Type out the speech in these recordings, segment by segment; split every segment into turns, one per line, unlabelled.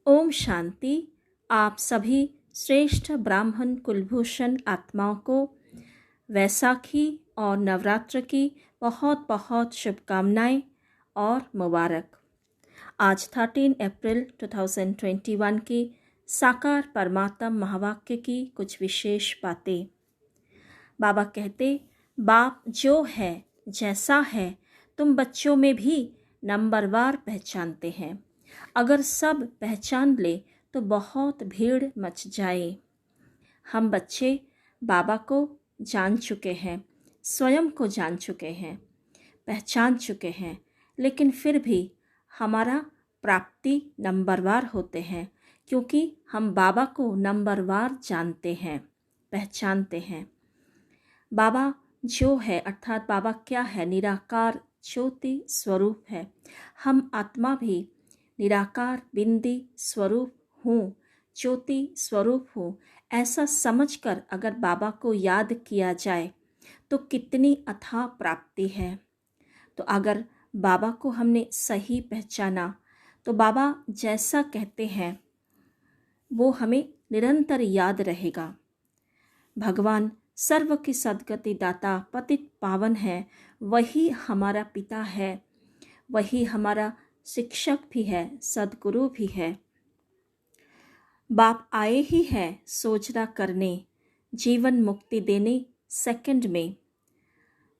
ओम शांति। आप सभी श्रेष्ठ ब्राह्मण कुलभूषण आत्माओं को वैसाखी और नवरात्र की बहुत बहुत शुभकामनाएं और मुबारक। आज 13 अप्रैल 2021 की साकार परमात्म महावाक्य की कुछ विशेष बातें। बाबा कहते, बाप जो है जैसा है तुम बच्चों में भी नंबरवार पहचानते हैं। अगर सब पहचान ले तो बहुत भीड़ मच जाए। हम बच्चे बाबा को जान चुके हैं, स्वयं को जान चुके हैं, पहचान चुके हैं, लेकिन फिर भी हमारा प्राप्ति नंबरवार होते हैं, क्योंकि हम बाबा को नंबरवार जानते हैं, पहचानते हैं। बाबा जो है अर्थात बाबा क्या है? निराकार ज्योति स्वरूप है। हम आत्मा भी निराकार बिंदी स्वरूप हूँ, ज्योति स्वरूप हूँ, ऐसा समझकर अगर बाबा को याद किया जाए तो कितनी अथाह प्राप्ति है। तो अगर बाबा को हमने सही पहचाना तो बाबा जैसा कहते हैं वो हमें निरंतर याद रहेगा। भगवान सर्व की सद्गति दाता पतित पावन है, वही हमारा पिता है, वही हमारा शिक्षक भी है, सद्गुरु भी है। बाप आए ही है सोचना करने, जीवन मुक्ति देने सेकंड में।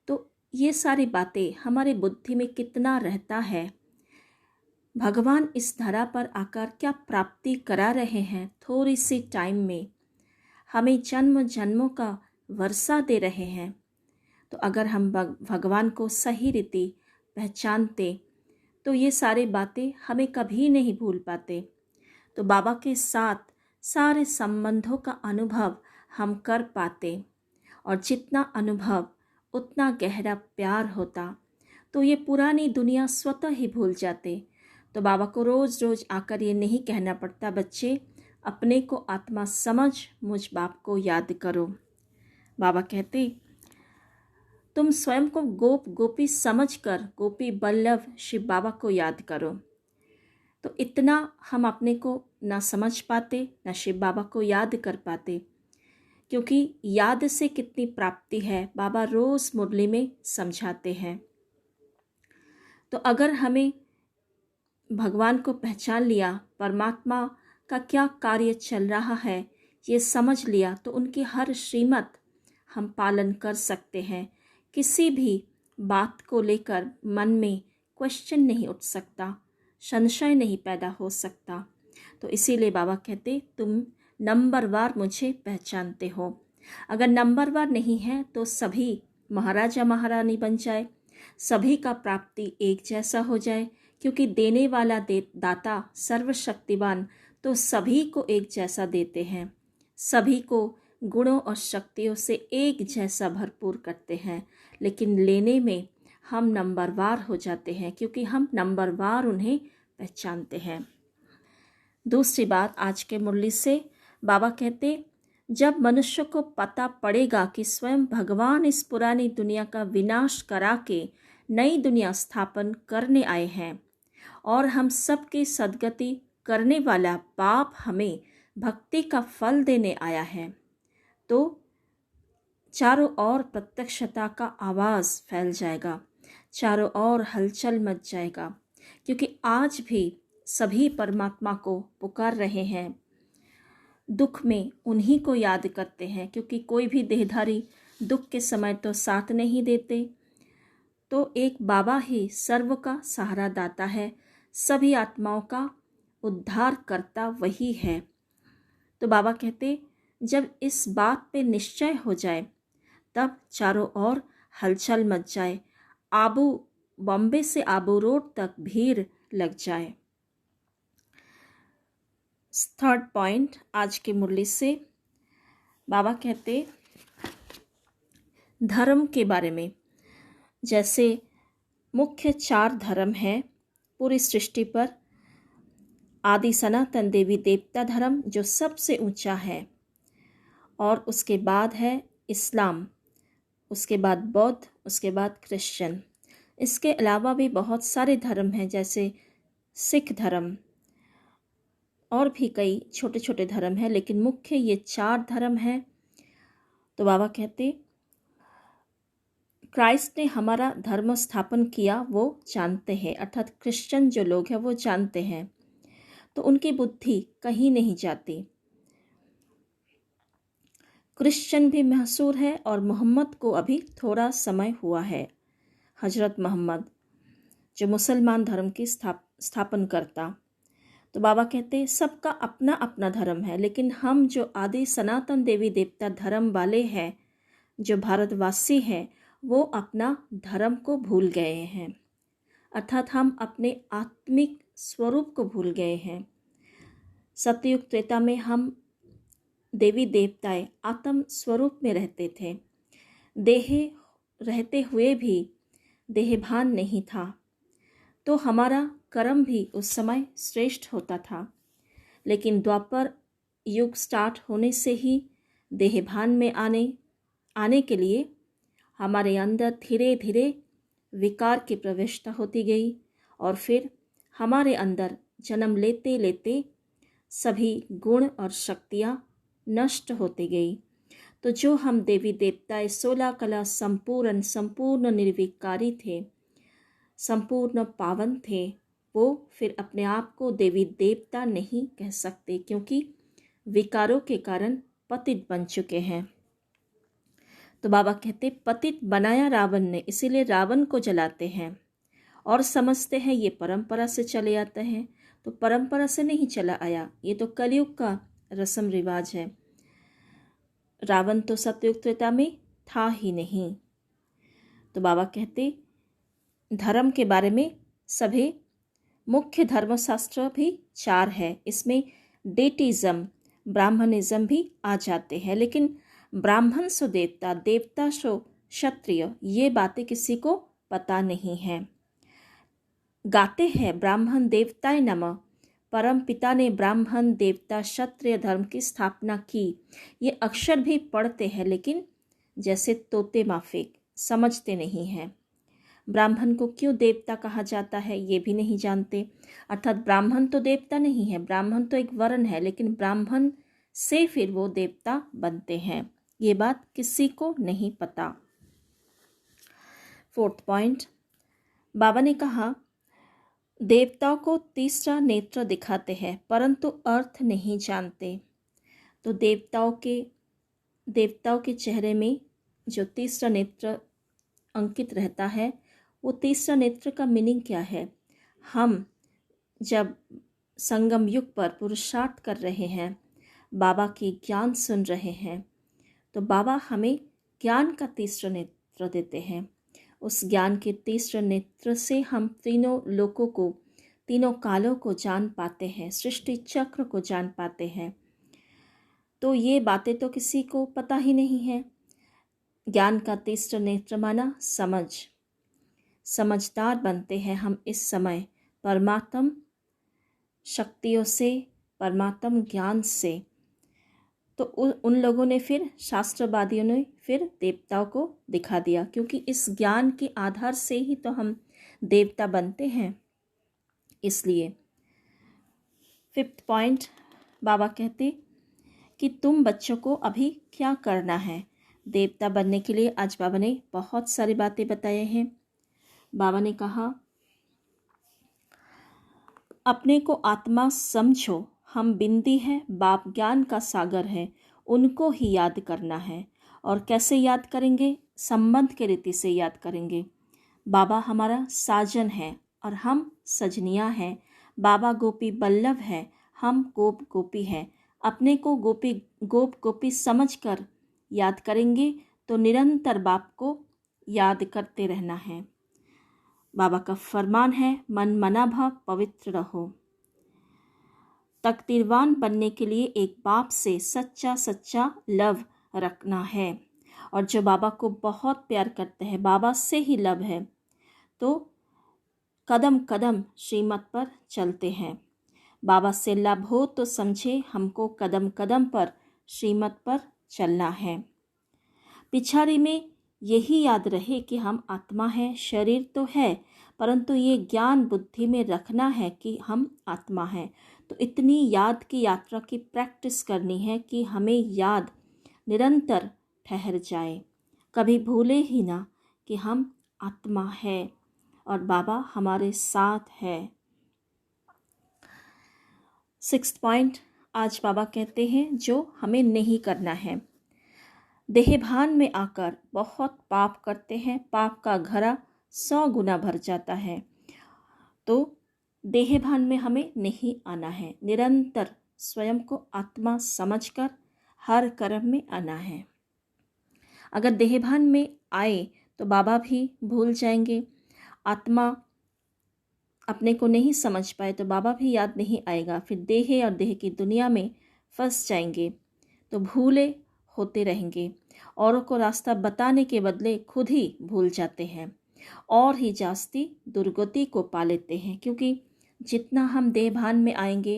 तो ये सारी बातें हमारे बुद्धि में कितना रहता है। भगवान इस धरा पर आकर क्या प्राप्ति करा रहे हैं? थोड़ी सी टाइम में हमें जन्म जन्मों का वर्षा दे रहे हैं। तो अगर हम भगवान को सही रीति पहचानते तो ये सारी बातें हमें कभी नहीं भूल पाते। तो बाबा के साथ सारे संबंधों का अनुभव हम कर पाते, और जितना अनुभव उतना गहरा प्यार होता, तो ये पुरानी दुनिया स्वतः ही भूल जाते। तो बाबा को रोज़ रोज़ आकर ये नहीं कहना पड़ता, बच्चे अपने को आत्मा समझ मुझ बाप को याद करो। बाबा कहते, तुम स्वयं को गोप गोपी समझकर गोपी बल्लभ शिव बाबा को याद करो। तो इतना हम अपने को ना समझ पाते, ना शिव बाबा को याद कर पाते, क्योंकि याद से कितनी प्राप्ति है बाबा रोज़ मुरली में समझाते हैं। तो अगर हमें भगवान को पहचान लिया, परमात्मा का क्या कार्य चल रहा है ये समझ लिया, तो उनकी हर श्रीमत हम पालन कर सकते हैं। किसी भी बात को लेकर मन में क्वेश्चन नहीं उठ सकता, संशय नहीं पैदा हो सकता। तो इसीलिए बाबा कहते, तुम नंबरवार मुझे पहचानते हो। अगर नंबरवार नहीं है तो सभी महाराजा महारानी बन जाए, सभी का प्राप्ति एक जैसा हो जाए, क्योंकि देने वाला दाता सर्वशक्तिवान तो सभी को एक जैसा देते हैं, सभी को गुणों और शक्तियों से एक जैसा भरपूर करते हैं। लेकिन लेने में हम नंबरवार हो जाते हैं, क्योंकि हम नंबरवार उन्हें पहचानते हैं। दूसरी बात आज के मुरली से बाबा कहते, जब मनुष्य को पता पड़ेगा कि स्वयं भगवान इस पुरानी दुनिया का विनाश करा के नई दुनिया स्थापन करने आए हैं और हम सबकी सद्गति करने वाला बाप हमें भक्ति का फल देने आया है, तो चारों ओर प्रत्यक्षता का आवाज़ फैल जाएगा, चारों ओर हलचल मच जाएगा। क्योंकि आज भी सभी परमात्मा को पुकार रहे हैं, दुख में उन्हीं को याद करते हैं, क्योंकि कोई भी देहधारी दुख के समय तो साथ नहीं देते। तो एक बाबा ही सर्व का सहारा दाता है, सभी आत्माओं का उद्धार करता वही है। तो बाबा कहते, जब इस बात पे निश्चय हो जाए तब चारों ओर हलचल मच जाए, बॉम्बे से आबू रोड तक भीड़ लग जाए। थर्ड पॉइंट आज की मुरली से बाबा कहते, धर्म के बारे में। जैसे मुख्य 4 धर्म हैं पूरी सृष्टि पर। आदि सनातन देवी देवता धर्म जो सबसे ऊंचा है, और उसके बाद है इस्लाम, उसके बाद बौद्ध, उसके बाद क्रिश्चियन। इसके अलावा भी बहुत सारे धर्म हैं, जैसे सिख धर्म, और भी कई छोटे छोटे धर्म हैं, लेकिन मुख्य ये 4 धर्म हैं। तो बाबा कहते क्राइस्ट ने हमारा धर्म स्थापन किया वो जानते हैं, अर्थात क्रिश्चियन जो लोग हैं वो जानते हैं, तो उनकी बुद्धि कहीं नहीं जाती। क्रिश्चियन भी महसूर है और मोहम्मद को अभी थोड़ा समय हुआ है, हजरत मोहम्मद जो मुसलमान धर्म की स्थापन करता। तो बाबा कहते सबका अपना अपना धर्म है, लेकिन हम जो आदि सनातन देवी देवता धर्म वाले हैं, जो भारतवासी हैं, वो अपना धर्म को भूल गए हैं, अर्थात हम अपने आत्मिक स्वरूप को भूल गए हैं। सतयुग त्रेता में हम देवी देवताएं आत्म स्वरूप में रहते थे, देह रहते हुए भी देहभान नहीं था, तो हमारा कर्म भी उस समय श्रेष्ठ होता था। लेकिन द्वापर युग स्टार्ट होने से ही देहभान में आने के लिए हमारे अंदर धीरे धीरे विकार की प्रविष्टता होती गई, और फिर हमारे अंदर जन्म लेते लेते सभी गुण और शक्तियाँ नष्ट होती गई। तो जो हम देवी देवताएं 16 कला संपूर्ण निर्विकारी थे, संपूर्ण पावन थे, वो फिर अपने आप को देवी देवता नहीं कह सकते, क्योंकि विकारों के कारण पतित बन चुके हैं। तो बाबा कहते पतित बनाया रावण ने, इसीलिए रावण को जलाते हैं और समझते हैं ये परंपरा से चले आते हैं। तो परंपरा से नहीं चला आया, ये तो कलयुग का रस्म रिवाज है। रावण तो सतयुग त्रेता में था ही नहीं। तो बाबा कहते धर्म के बारे में सभी मुख्य धर्मशास्त्र भी 4 है, इसमें डेटिज्म ब्राह्मणिज्म भी आ जाते हैं, लेकिन ब्राह्मण सो देवता, देवता सो क्षत्रिय, ये बातें किसी को पता नहीं है। गाते हैं ब्राह्मण देवताय नमः, परम पिता ने ब्राह्मण देवता क्षत्रिय धर्म की स्थापना की, ये अक्षर भी पढ़ते हैं, लेकिन जैसे तोते माफिक समझते नहीं हैं। ब्राह्मण को क्यों देवता कहा जाता है ये भी नहीं जानते, अर्थात ब्राह्मण तो देवता नहीं है, ब्राह्मण तो एक वर्ण है, लेकिन ब्राह्मण से फिर वो देवता बनते हैं, ये बात किसी को नहीं पता। 4th पॉइंट, बाबा ने कहा देवताओं को तीसरा नेत्र दिखाते हैं परंतु अर्थ नहीं जानते। तो देवताओं के चेहरे में जो तीसरा नेत्र अंकित रहता है, वो तीसरा नेत्र का मीनिंग क्या है? हम जब संगम युग पर पुरुषार्थ कर रहे हैं, बाबा की ज्ञान सुन रहे हैं, तो बाबा हमें ज्ञान का तीसरा नेत्र देते हैं। उस ज्ञान के तीसरे नेत्र से हम तीनों लोकों को, तीनों कालों को जान पाते हैं, सृष्टि चक्र को जान पाते हैं। तो ये बातें तो किसी को पता ही नहीं है। ज्ञान का तीसरा नेत्र माना समझदार बनते हैं हम इस समय परमात्म शक्तियों से, परमात्म ज्ञान से। तो उन लोगों ने फिर, शास्त्रवादियों ने फिर देवताओं को दिखा दिया, क्योंकि इस ज्ञान के आधार से ही तो हम देवता बनते हैं। इसलिए 5th पॉइंट, बाबा कहते कि तुम बच्चों को अभी क्या करना है देवता बनने के लिए। आज बाबा ने बहुत सारी बातें बताए हैं। बाबा ने कहा अपने को आत्मा समझो, हम बिंदी है, बाप ज्ञान का सागर है, उनको ही याद करना है। और कैसे याद करेंगे? संबंध के रीति से याद करेंगे। बाबा हमारा साजन है और हम सजनियाँ हैं। बाबा गोपी बल्लभ है, हम गोप गोपी हैं। अपने को गोप गोपी समझकर याद करेंगे तो निरंतर बाप को याद करते रहना है। बाबा का फरमान है मन मना भाव पवित्र रहो। तकदीरवान बनने के लिए एक बाप से सच्चा लव रखना है, और जो बाबा को बहुत प्यार करते हैं, बाबा से ही लव है, तो कदम कदम श्रीमत पर चलते हैं। बाबा से लव हो तो समझे हमको कदम कदम पर श्रीमत पर चलना है। पिछाड़ी में यही याद रहे कि हम आत्मा हैं, शरीर तो है, परंतु ये ज्ञान बुद्धि में रखना है कि हम आत्मा हैं। तो इतनी याद की यात्रा की प्रैक्टिस करनी है कि हमें याद निरंतर ठहर जाए, कभी भूले ही ना कि हम आत्मा है और बाबा हमारे साथ है। 6th पॉइंट आज बाबा कहते हैं जो हमें नहीं करना है। देहभान में आकर बहुत पाप करते हैं, पाप का घड़ा 100 गुना भर जाता है। तो देहभान में हमें नहीं आना है, निरंतर स्वयं को आत्मा समझकर हर कर्म में आना है। अगर देहभान में आए तो बाबा भी भूल जाएंगे, आत्मा अपने को नहीं समझ पाए तो बाबा भी याद नहीं आएगा, फिर देह और देह की दुनिया में फंस जाएंगे, तो भूले होते रहेंगे। औरों को रास्ता बताने के बदले खुद ही भूल जाते हैं और ही जास्ती दुर्गति को पा लेते हैं, क्योंकि जितना हम देहभान में आएंगे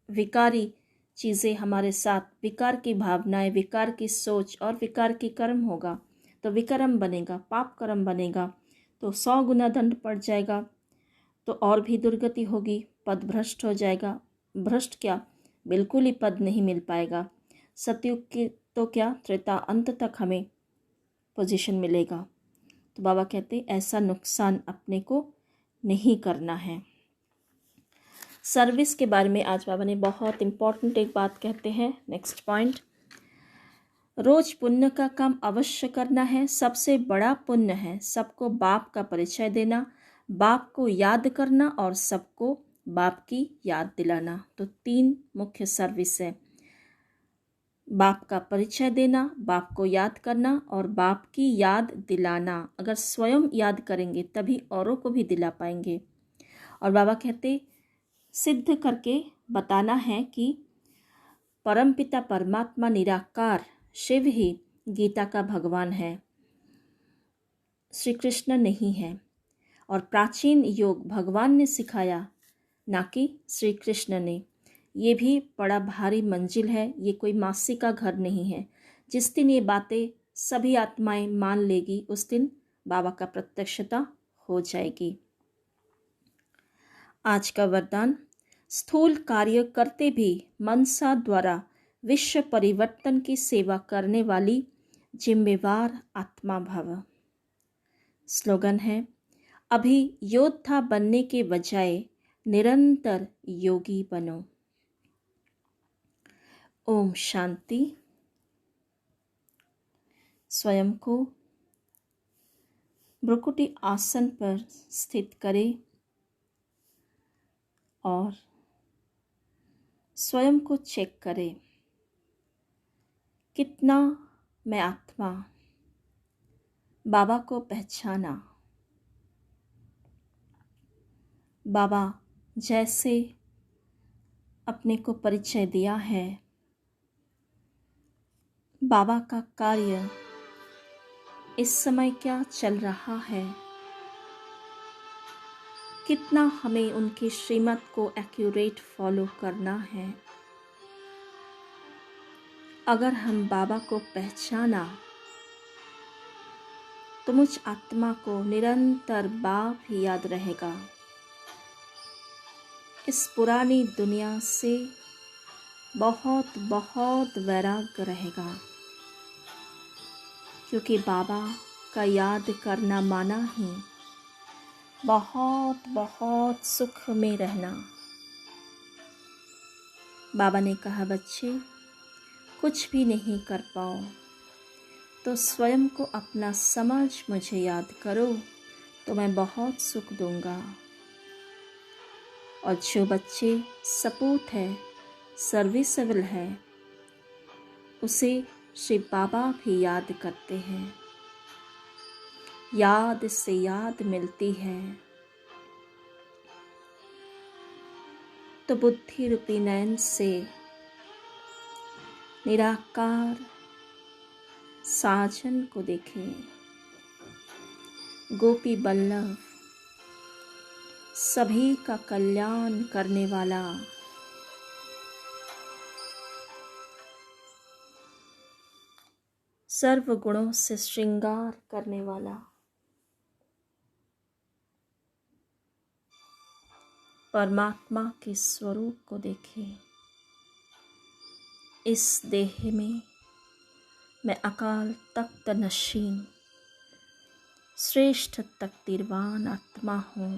विकारी चीज़ें हमारे साथ, विकार की भावनाएं, विकार की सोच और विकार की कर्म होगा, तो विकर्म बनेगा, पाप कर्म बनेगा, तो 100 गुना दंड पड़ जाएगा, तो और भी दुर्गति होगी, पद भ्रष्ट हो जाएगा। भ्रष्ट क्या, बिल्कुल ही पद नहीं मिल पाएगा। सतयुग की तो क्या, त्रेता अंत तक हमें पोजीशन मिलेगा। तो बाबा कहते ऐसा नुकसान अपने को नहीं करना है। सर्विस के बारे में आज बाबा ने बहुत इम्पॉर्टेंट एक बात कहते हैं। नेक्स्ट पॉइंट, रोज पुण्य का काम अवश्य करना है। सबसे बड़ा पुण्य है सबको बाप का परिचय देना, बाप को याद करना और सबको बाप की याद दिलाना। तो 3 मुख्य सर्विस है, बाप का परिचय देना, बाप को याद करना और बाप की याद दिलाना। अगर स्वयं याद करेंगे तभी औरों को भी दिला पाएंगे। और बाबा कहते सिद्ध करके बताना है कि परमपिता परमात्मा निराकार शिव ही गीता का भगवान है, श्री कृष्ण नहीं है। और प्राचीन योग भगवान ने सिखाया, ना कि श्री कृष्ण ने। ये भी बड़ा भारी मंजिल है, ये कोई मासी का घर नहीं है। जिस दिन ये बातें सभी आत्माएं मान लेगी उस दिन बाबा का प्रत्यक्षता हो जाएगी। आज का वरदान, स्थूल कार्य करते भी मनसा द्वारा विश्व परिवर्तन की सेवा करने वाली जिम्मेवार आत्मा भव। स्लोगन है, अभी योद्धा बनने के बजाय निरंतर योगी बनो। ओम शांति। स्वयं को भ्रुकुटी आसन पर स्थित करें और स्वयं को चेक करें, कितना मैं आत्मा बाबा को पहचाना। बाबा जैसे अपने को परिचय दिया है, बाबा का कार्य इस समय क्या चल रहा है, कितना हमें उनकी श्रीमत को एक्यूरेट फॉलो करना है। अगर हम बाबा को पहचाना तो मुझ आत्मा को निरंतर बाप ही याद रहेगा। इस पुरानी दुनिया से बहुत बहुत वैराग्य रहेगा, क्योंकि बाबा का याद करना माना ही बहुत बहुत सुख में रहना। बाबा ने कहा, बच्चे कुछ भी नहीं कर पाओ तो स्वयं को अपना समझ मुझे याद करो तो मैं बहुत सुख दूंगा। और जो बच्चे सपूत है, सर्विसेबल है, उसे श्री बाबा भी याद करते हैं, याद से याद मिलती है। तो बुद्धि रूपी नयन से निराकार साजन को देखें, गोपी बल्लभ सभी का कल्याण करने वाला, सर्व गुणों से श्रृंगार करने वाला, परमात्मा के स्वरूप को देखें। इस देह में मैं अकाल तख्त नशीन श्रेष्ठ तकदीरवान आत्मा हूँ।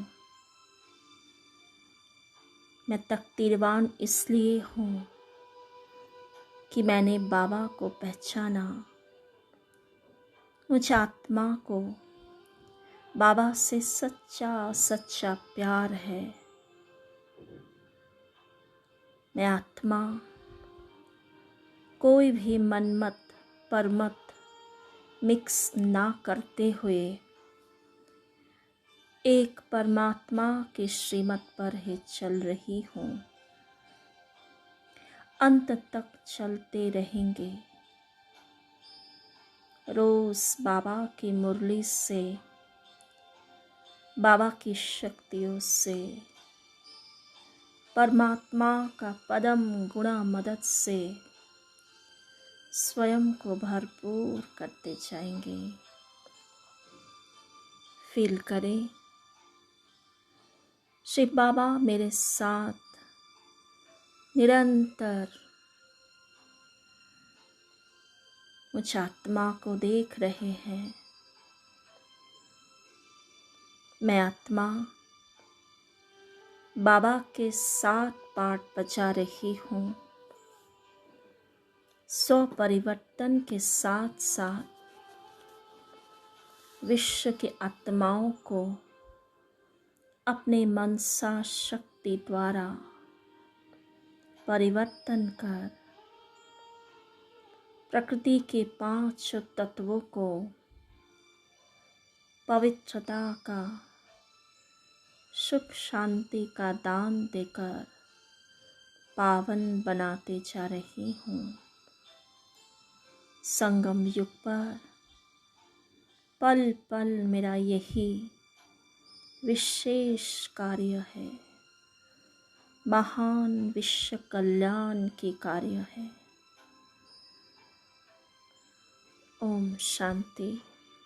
मैं तकदीरवान इसलिए हूँ कि मैंने बाबा को पहचाना। मुझ आत्मा को बाबा से सच्चा सच्चा प्यार है। मैं आत्मा कोई भी मनमत परमत मिक्स ना करते हुए एक परमात्मा की श्रीमत पर ही चल रही हूँ। अंत तक चलते रहेंगे। रोज बाबा की मुरली से, बाबा की शक्तियों से, परमात्मा का पदम गुणा मदद से स्वयं को भरपूर करते जाएंगे। फील करें श्री बाबा मेरे साथ निरंतर मुझ आत्मा को देख रहे हैं। मैं आत्मा बाबा के साथ पाठ बजा रही हूँ। स्व परिवर्तन के साथ साथ विश्व के आत्माओं को अपने मनसा शक्ति द्वारा परिवर्तन कर प्रकृति के 5 तत्वों को पवित्रता का, सुख शांति का दान देकर पावन बनाते जा रही हूँ। संगम युग पर पल पल मेरा यही विशेष कार्य है। महान विश्व कल्याण की कार्य है। ओम शांति।